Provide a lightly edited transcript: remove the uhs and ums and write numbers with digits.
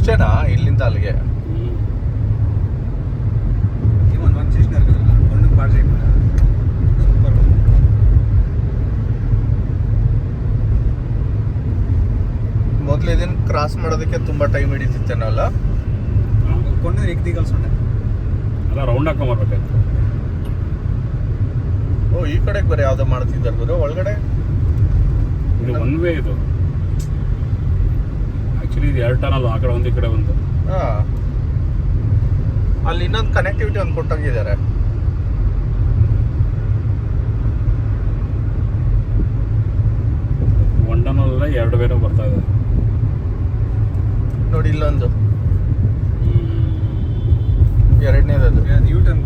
ಇಷ್ಟೇನಾ ಇಲ್ಲಿಂದ ಅಲ್ಲಿಗೆ? ಮೊದ್ಲು ಇದನ್ನ ಕ್ರಾಸ್ ಮಾಡೋದಕ್ಕೆ ತುಂಬಾ ಟೈಮ್ ಹಿಡಿತಿತ್ತೇನಲ್ಲ? ಅಲ್ಲ ರೌಂಡ್ ಹಾಕೊಂಬರ್ಬೇಕಾಯ್ತು. ಓ ಈ ಕಡೆಗೆ ಬರೀ ಯಾವ್ದೋ ಮಾಡ್ತಿದ್ದಾರೆ ಗುರು ಒಳಗಡೆ. ಇದು ಒನ್ ವೇ ಇದು ಆಕ್ಚುಲಿ. ಇದು 2 ಟನಲ್, ಆ ಕಡೆ ಒಂದು ಈ ಕಡೆ ಒಂದು. ಹಾ ಅಲ್ಲಿ ಇನ್ನೊಂದು ಕನೆಕ್ಟಿವಿಟಿ ಒಂದು ಕೊಟ್ಟಂಗಿದ್ದಾರೆ. ಒನ್ ಟನಲ್ 2 ವೇನೋ ಬರ್ತಾ ಇದೆ ನೋಡಿ. ಇಲ್ಲೊಂದು ಎರಡನೇದು ಯೂ ಟರ್ನ್